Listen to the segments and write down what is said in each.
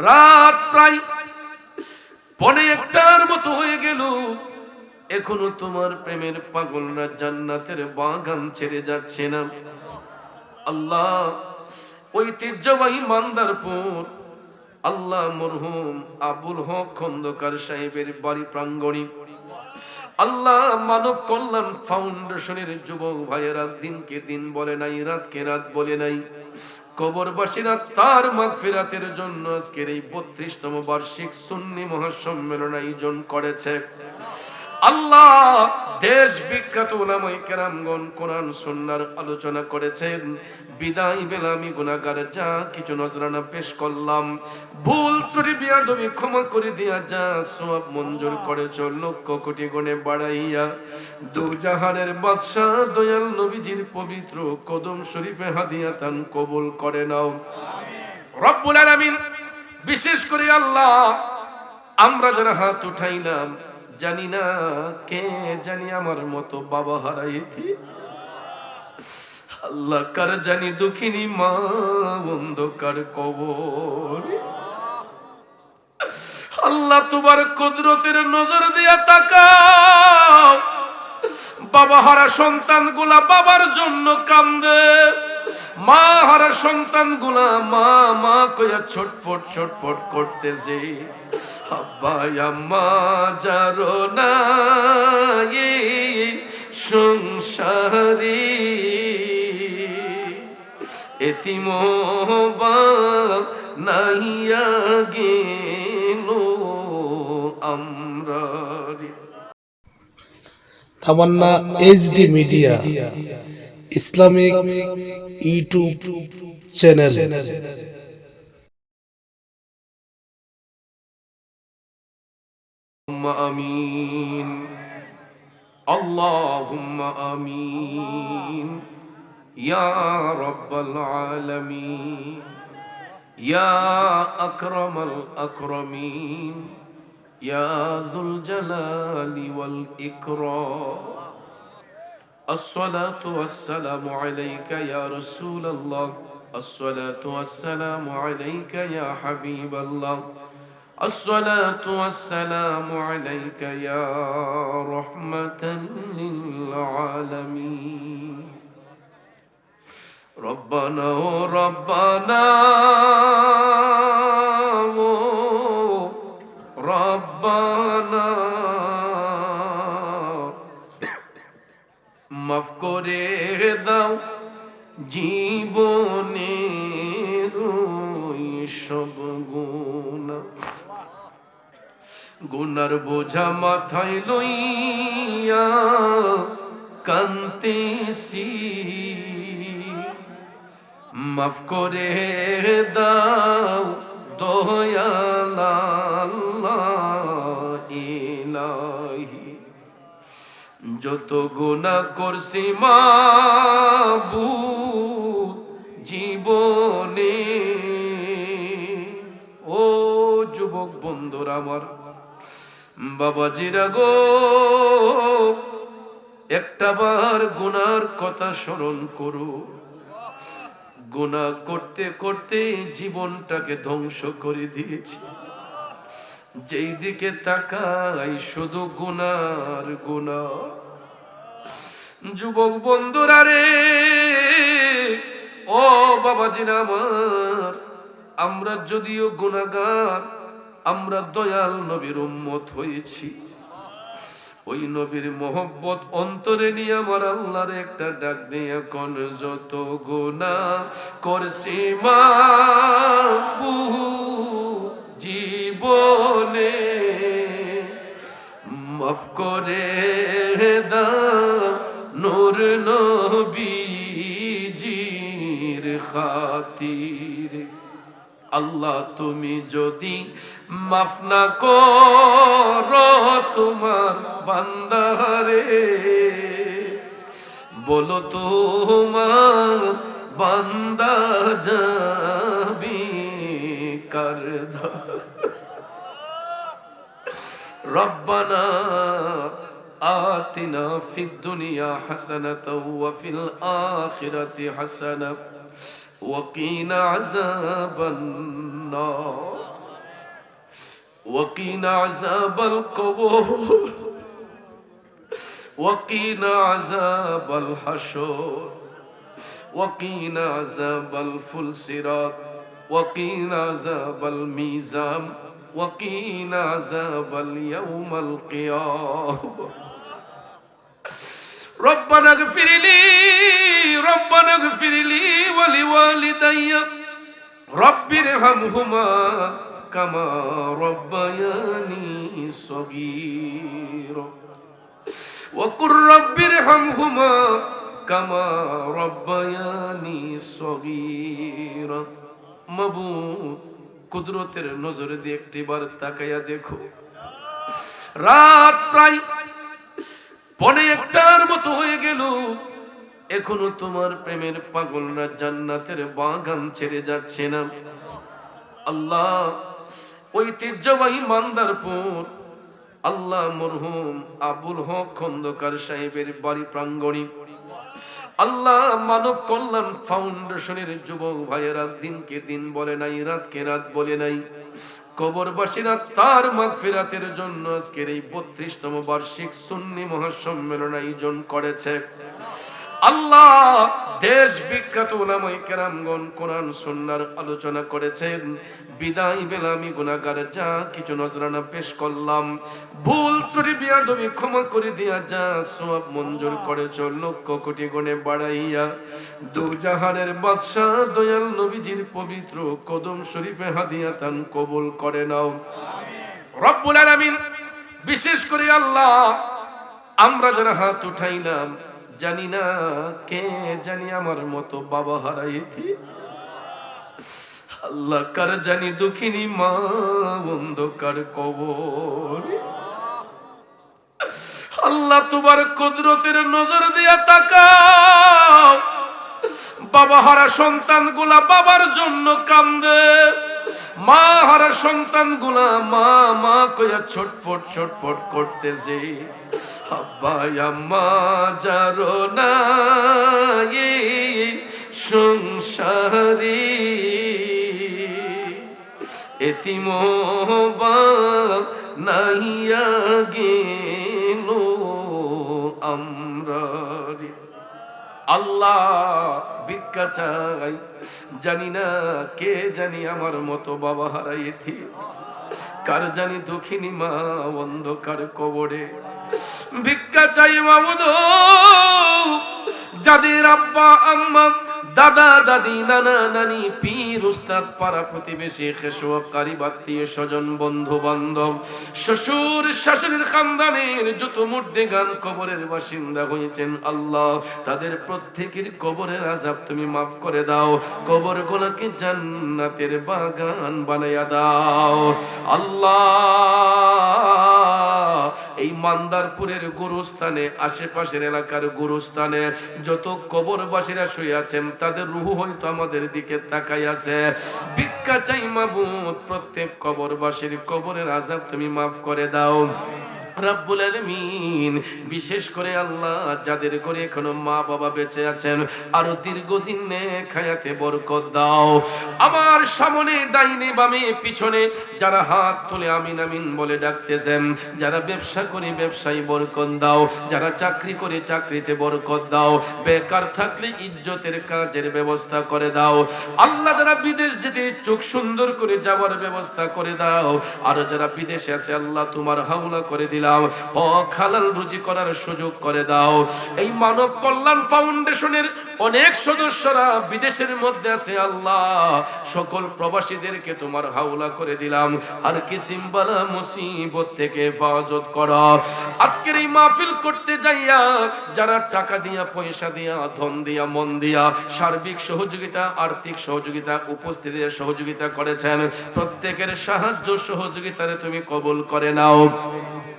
রাত প্রায় 1:45টার মতো হয়ে গেল, এখনো তোমার প্রেমের পাগলরা জান্নাতের বাগান ছেড়ে যাচ্ছে না। আল্লাহ, ঐতিহ্যবাহী মান্দারপুর আল্লাহ মরহুম আবুল হক খন্দকার সাহেবের বাড়ি প্রাঙ্গণে আল্লাহ মানব কল্যাণ ফাউন্ডেশনের যুবক ভাইয়েরা দিনকে দিন বলে নাই, রাতকে রাত বলে নাই, কবরবাসীরা তার মাগফিরাতের জন্য আজকের এই 32তম বার্ষিক সুন্নি মহাসম্মেলন আয়োজন করেছে। আল্লাহ, দেশ বিখ্যাত উলামায়ে কেরামগণ কোরআন সুন্নাহর আলোচনা করেছেন। বিদায় বেলা আমি গুনাহগার যা কিছু নজরানা পেশ করলাম, ভুল ত্রুটি বিয়াদবি ক্ষমা করে দিয়া যা সওয়াব মঞ্জুর করেছ লক্ষ কোটি গুণে বাড়াইয়া দু জাহানের বাদশা দয়াল নবীজির পবিত্র কদম শরীফে হাদিয়াতান কবুল করে নাও রব্বুল আলামিন। বিশেষ করে আল্লাহ, আমরা যারা হাত উঠাইলাম জানি না কে জানি আমার মতো বাবা হারাইছি, আল্লাহ কার জানি দুঃখিনী মা অন্ধকার কবর। আল্লাহ তোমার কুদরতের নজর দিয়া তাকাও, বাবা হারা সন্তান গুলা বাবার জন্য কান্দে, মা হারা সন্তান গুলা মা মা কইয়া ছটফট ছটফট করতেছে। আব্বা আম্মা যারো না সংসারে এতিম নাইয়া গেল আমরা। Tamanna HD media Islamic YouTube channel. আমিন, আল্লাহুম্মা আমিন ইয়া রাব্বাল আলামিন ইয়া আকরামাল আকরামিন ইয়া যুল জালালি ওয়াল ইকরাম। আসসালাতু ওয়াসসালামু আলাইকা ইয়া রাসূলুল্লাহ, আসসালাতু ওয়াসসালামু আলাইকা ইয়া হাবিবাল্লাহ, আসসালাতু ওয়াসসালামু আলাইকা ইয়া রাহমাতাল লিল আলামিন। রব্বানা ও রব্বানা ও রব্বানা, মাফ করে দাও জীবনের সব গুনাহ, গুনার বোঝা মাথায় লইয়া কান্তেছি, মাফ করে দাও দয়াল আল্লাহ ইলাহি। যত গুনাহ করছি মাবুদ জীবনে, ও যুবক বন্ধুরা আমার, বাবাজিরা গো, একটাবার গুনার কথা স্মরণ করো। গুনাহ করতে করতে জীবনটাকে ধ্বংস করে দিয়েছি, যেই দিকে তাকাই শুধু গুনার গুনাহ। যুবক বন্ধুরা রে, ও বাবাজিরা আমার, আমরা যদিও গুনাহগার, আমরা দয়াল নবীর উম্মত হয়েছি। ওই নবীর মোহব্বত অন্তরে নিয়ে আমার আল্লাহর একটা ডাক দিয়ে কোন যত গুনাহ করছি মাবুদ জীবনে, মাফ করে দাও নূর নবীজির খাতিরে। আল্লাহ তুমি যদি মাফ না করো তোমার বান্দারে, বলো তোমার বান্দা যাবি কার ধারে। রব্বানা আতিনা ফিদ দুনিয়া হাসানাতাও ওয়া ফিল আখিরাতি হাসানাতাও ওয়া কিনা আযাবান নার। وقنا عذاب القبور وقنا عذاب الحشر وقنا عذاب الفلسرات وقنا عذاب الميزان وقنا عذاب اليوم القيامة ربنا اغفر لي ولوالدي رب ارحمهما كما ربياني صغيرا وقل رب ارحمهما كما ربياني صغيرا মাবুদ কুদরতের নজর দিয়ে একটিবার তাকায়া দেখো, রাত প্রায় 1:30টার মতো হয়ে গেল, এখনো তোমার প্রেমের পাগলরা জান্নাতের বাগান ছেড়ে যাচ্ছে না। আল্লাহ, ঐতিহ্যবাহী মান্দারপুর আল্লাহ মরহুম আবুল হক খন্দকার সাহেবের বাড়ি প্রাঙ্গণে আল্লাহ মানব কল্যাণ ফাউন্ডেশনের যুবক ভাইয়েরা দিনকে দিন বলে নাই, রাতকে রাত বলে নাই, কবরবাসীরা তার মাগফিরাতের জন্য আজকের এই 32তম বার্ষিক সুন্নি মহাসম্মেলন আয়োজন করেছে। আল্লাহ, দেশ বিখ্যাত উলামায়ে কেরামগণ কোরআন সুন্নাহর আলোচনা করেছেন। বিদায় বেলা আমি গুনাহগার যা কিছু নজরানা পেশ করলাম, ভুল ত্রুটি বিয়াদবি ক্ষমা করে দিয়া যা সওয়াব মঞ্জুর করেছ লক্ষ কোটি গুণে বাড়াইয়া দু জাহানের বাদশা দয়াল নবীজির পবিত্র কদম শরীফে হাদিয়াতান কবুল করে নাও রব্বুল আলামিন। বিশেষ করে আল্লাহ, আমরা যারা হাত উঠাইলাম জানি না কে জানি আমার মতো বাবা হারাইছি, আল্লাহ কার জানি দুঃখিনী মা অন্ধকার কবর। আল্লাহ তোমার কুদরতের নজর দিয়া তাকাও, বাবা হারা সন্তান গুলা বাবার জন্য কান্দে, মা হারা সন্তান গুলা মা মা কইয়া ছটফট ছটফট করতেছে। আব্বা আম্মা যারো না সংসারে এতিম নাইয়া গেল আমরা। আল্লাহ ভিক্ষা চাই, জানি না কে জানি আমার মতো বাবা হারাইছি, কার জানি দুঃখিনী মা অন্ধকার কবরে। ভিক্ষা চাই মাবুদ, যাদের আব্বা আম্মা দাদা দাদি নানা নানি পীর উস্তাদ পাড়া প্রতিবেশী খেশোয়া কারিব আত্মীয় স্বজন বন্ধু বান্ধব শ্বশুর শাশুড়ির খানদানের যত মুর্দেগান কবরের বাসিন্দা হয়েছেন, আল্লাহ তাদের প্রত্যেকের কবরের আযাব তুমি মাফ করে দাও, কবর গুলোকে জান্নাতের বাগান বানাইয়া দাও। আল্লাহ, এই মান্দারপুরের গুরুস্থানে আশেপাশের এলাকার গুরুস্থানে যত কবরবাসীরা শুয়ে আছেন তাদের রূহ হয়তো আমাদের দিকে তাকাই আছে। ভিক্ষা চাই মাবুদ, প্রত্যেক কবরবাসীর কবরের আযাব তুমি মাফ করে দাও রব্বুল আলামিন। বিশেষ করে আল্লাহ, যাদের ঘরে এখনো মা বাবা বেঁচে আছেন আরো দীর্ঘদিন নেক হায়াতে বরকত দাও। আমার সামনে ডাইনে বামে পিছনে যারা হাত তুলে আমিন আমিন বলে ডাকতেছেন, যারা ব্যবসা করে ব্যবসায় বরকত দাও, যারা চাকরি করে চাকরিতে বরকত দাও, বেকার থাকলে ইজ্জতের কাজের ব্যবস্থা করে দাও। আল্লাহ, যারা বিদেশ যেতে চোখ সুন্দর করে যাওয়ার ব্যবস্থা করে দাও, আর যারা বিদেশে আছে আল্লাহ তোমার হাওলা করে দিলাম, হক হালাল রুজি করার সুযোগ করে দাও। এই মানব কল্যাণ ফাউন্ডেশনের অনেক সদস্যরা বিদেশের মধ্যে আছে, আল্লাহ সকল প্রবাসীদেরকে তোমার হাওলা করে দিলাম, আর কিসিম বালা মুসিবত থেকে হেফাজত করো। আজকের এই মাহফিল করতে যাইয়া যারা টাকা দিয়া পয়সা দিয়া ধন দিয়া মন দিয়া সার্বিক সহযোগিতা আর্থিক সহযোগিতা উপস্থিতির সহযোগিতা করেছেন, প্রত্যেকের সাহায্য সহযোগিতারে তুমি কবুল করে নাও।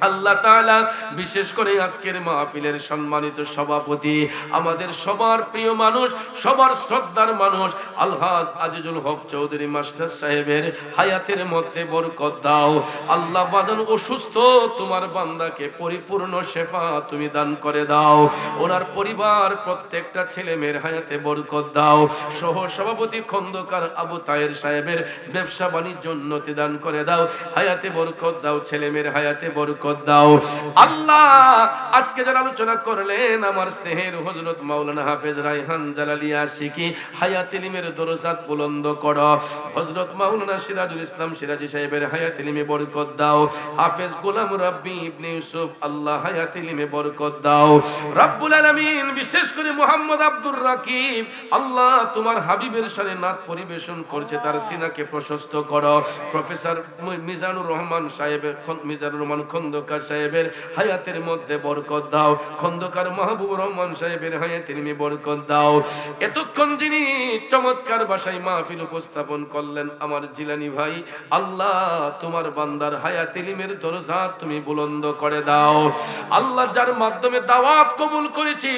আল্লাহ তাআলা বিশেষ করে আজকের মাহফিলের সম্মানিত সভাপতি, আমাদের সবার প্রিয় মানুষ, সবার শ্রদ্ধার মানুষ আলহাজ আজিজুল হক চৌধুরী মাস্টার সাহেবের হায়াতের মধ্যে বরকত দাও। আল্লাহ বাজান অসুস্থ তোমার বান্দাকে পরিপূর্ণ শেফা তুমি দান করে দাও। ওনার পরিবার প্রত্যেকটা ছেলে মেয়ের হায়াতে বরকত দাও। সহ সভাপতি খন্দকার আবু তাহের সাহেবের ব্যবসা বাণিজ্য উন্নতি দান করে দাও, হায়াতে বরকত দাও, ছেলে মেয়ের হায়াতে বরকত দাও। আল্লাহ আজকে যারা আলোচনা করলেন আমার স্নেহের হযরত মাওলানা হাফেজ রায়হান জালালী আশিকি হায়াত ইলমের দরজাত বুলন্দ করো। হযরত মাওলানা সিরাজুল ইসলাম সিরাজি সাহেবের হায়াত ইলমে বরকত দাও। হাফেজ গোলাম রাব্বি ইবনে ইউসুফ আল্লাহ হায়াত ইলমে বরকত দাও। রব্বুল আলামিন বিশেষ করে মুহাম্মদ আব্দুর রাকিব আল্লাহ তোমার হাবিবের শানে নাত পরিবেশন করছে, তার সিনাকে প্রশস্ত করো। প্রফেসর মিজানুর রহমান সাহেবের মিজানুর রহমান খন্দকার সাহেবের হায়াতের মধ্যে বরকত দাও। খন্দকার মাহবুবুর রহমান সাহেবের হায়াতের ইলমে বরকত দাও। এতক্ষণ যিনি চমৎকার ভাষায় মাহফিল উপস্থাপন করলেন আমার জিলানী ভাই, আল্লাহ তোমার বান্দার হায়াত ইলমের দরজা তুমি বুলন্দ করে দাও। আল্লাহ যার মাধ্যমে দাওয়াত কবুল করেছি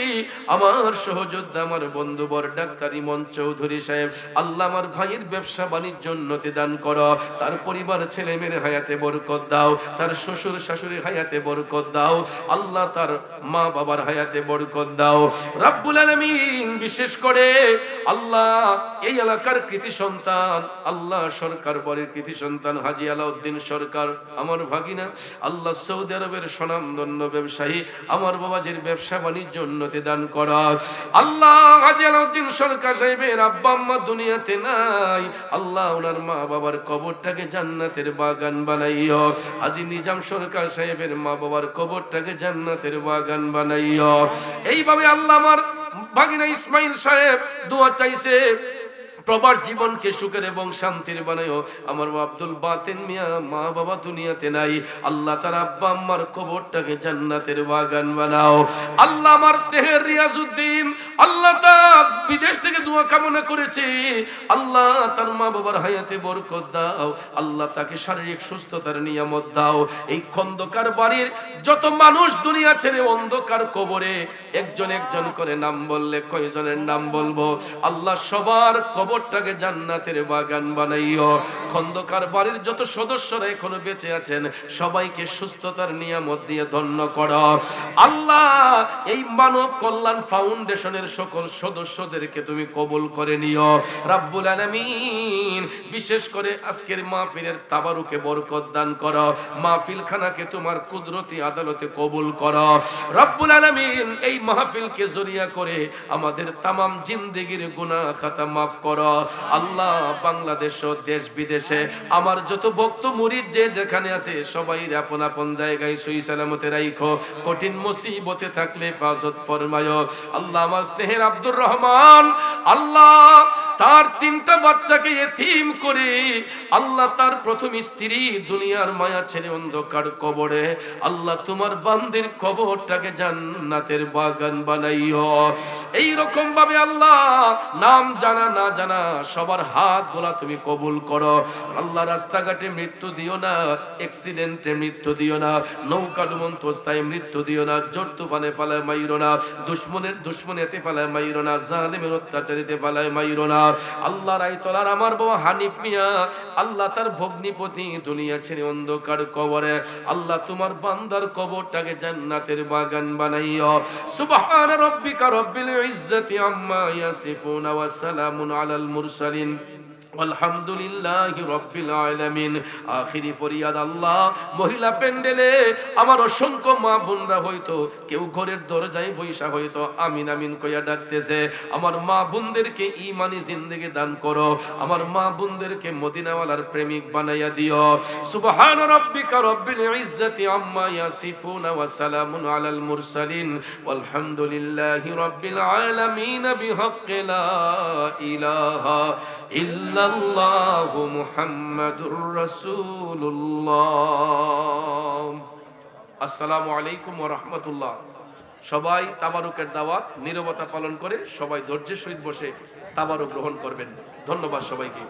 আমার সহযোদ্ধা আমার বন্ধুবর ডাক্তার ইমন চৌধুরী সাহেব, আল্লাহ আমার ভাইয়ের ব্যবসা বাণিজ্য উন্নতি দান করো, তার পরিবার ছেলে মেয়ের হায়াতে বরকত দাও, তার শ্বশুর শাশুড়ি হায়াতে বরকত দাও, আল্লাহ তার মা বাবার হায়াতে বরকত দাও। রব্বুল আলামিন বিশেষ করে আল্লাহ এই এলাকার কৃতি সন্তান আল্লাহ সরকার বাড়ির কৃতি সন্তান হাজী আলাউদ্দিন সরকার আমার ভাগিনা, আল্লাহ সৌদি আরবের স্বনামধন্য ব্যবসায়ী আমার বাবাজির ব্যবসা বাণিজ্য উন্নতি দান করা। আল্লাহ হাজী আলাউদ্দিন সরকার সাহেবের আব্বা আম্মা দুনিয়াতে নাই, আল্লাহ ওনার মা বাবার কবরটাকে জান্নাতের বাগান বানাইও। হাজী নিজাম সরকার সাহেবের মা বাবার কবরটাকে জান্নাতের বাগান বানাইও। এইভাবে আল্লাহ আমার ভাগিনা ইসমাইল সাহেব দোয়া চাইছে প্রবাস জীবনকে সুখের এবং শান্তির বানায়ো। আমার আব্দুল বাতেন মিয়া মা বাবা দুনিয়াতে নাই, আল্লাহ তার আব্বা আম্মার কবরটাকে জান্নাতের বাগান বানাও। আল্লাহ আমার স্নেহের রিয়াজউদ্দিন আল্লাহ তার বিদেশ থেকে দোয়া কামনা করেছে, আল্লাহ তার মা বাবার হায়াতে বরকত দাও, আল্লাহ তাকে শারীরিক সুস্থতার নিয়ামত দাও। এই খন্দকার বাড়ির যত মানুষ দুনিয়া ছেড়ে অন্ধকার কবরে একজন একজন করে নাম বললে কয়জনের নাম বলবো? আল্লাহ সবার কবরটাকে জান্নাতের বাগান বানাইও। খন্দকার বাড়ির যত সদস্যরা এখনো বেঁচে আছেন সবাইকে সুস্থতার নিয়ামত দিয়ে ধন্য করো। আল্লাহ এই মানব কল্যাণ ফাউন্ডেশনের সকল সদস্যদেরকে তুমি কবুল করে নিও রব্বুল আলামিন। বিশেষ করে আজকের মাহফিলের তাবারুকে বরকত দান করো, মাহফিল খানাকে তোমার কুদরতি আদালতে কবুল করো রব্বুল আলামিন। এই মাহফিলকে জরিয়া করে আমাদের তামাম জিন্দেগির গুনাহ খাতা মাফ করো আল্লাহ। বাংলাদেশ ও দেশ বিদেশে আমার যত ভক্ত মুরিদ যে যেখানে আছে সবাই আপন আপন জায়গায় সহি সালামতে রাখো, কঠিন মুসিবতে থাকলে হেফাজত ফরমায়ো আল্লাহ। আমার স্নেহের আব্দুর রহমান আল্লাহ তার 3টা বাচ্চাকে এতিম করে আল্লাহ তার প্রথম স্ত্রী দুনিয়ার মায়া ছেড়ে অন্ধকার কবরে, আল্লাহ তোমার বান্দির কবরটাকে জান্নাতের বাগান বানাইও। এই রকম ভাবে আল্লাহ নাম জানা না জানা সবার হাত গোলা তুমি কবুল করো আল্লাহ। রাস্তাঘাটে মৃত্যু দিও না, অ্যাক্সিডেন্টে মৃত্যু দিও না, নৌকা ডুবন্ত অবস্থায় মৃত্যু দিও না, জোর তুফানে ফালায় মাইরো না, দুশ্মনেতে ফালায় মাইরো না, জালিমের অত্যাচারিতে ফালায় মাইরো না আল্লাহ। রাইতলার আমার বাবা হানিফ মিয়া আল্লাহ তার ভগ্নিপতি দুনিয়া ছেড়ে অন্ধকার কবরে, আল্লাহ তোমার বান্দার কবরটাকে জান্নাতের বাগান বানাইও। সুবহান রাব্বিকা রব্বিল ইজ্জাতি আম্মা ইয়াসিফুন ওয়া সালামুন আলাল মুরসালিন আলহামদুলিল্লাহি রাব্বিল আলামিন। আখিরি ফরিয়াদ আল্লাহ মহিলা প্যান্ডেলে আমার অসংখ্য মা বোনরা হয়তো কেউ ঘরের দরজায় বৈশা হয়তো আমিন আমিন কইয়া ডাকতেছে, আমার মা বোনদেরকে ঈমানি জিন্দেগি দান করো, আমার মা বোনদেরকে মদিনাওয়ালার প্রেমিক বানাইয়া দিও। সুবহান রাব্বিকা রব্বিল ইজ্জাতি আম্মা ইয়াসিফুন ওয়া সালামুন আলাল মুরসালিন আলহামদুলিল্লাহি রাব্বিল আলামিন বিহাক্কি লা ইলাহা ইল্লাল্লাহু মুহাম্মাদুর রাসূলুল্লাহ। আসসালামু আলাইকুম ওয়া রাহমাতুল্লাহ। সবাই তাবারুকের দাওয়াত নীরবতা পালন করে সবাই ধৈর্যের সহিত বসে তাবারুক গ্রহণ করবেন। ধন্যবাদ সবাইকে।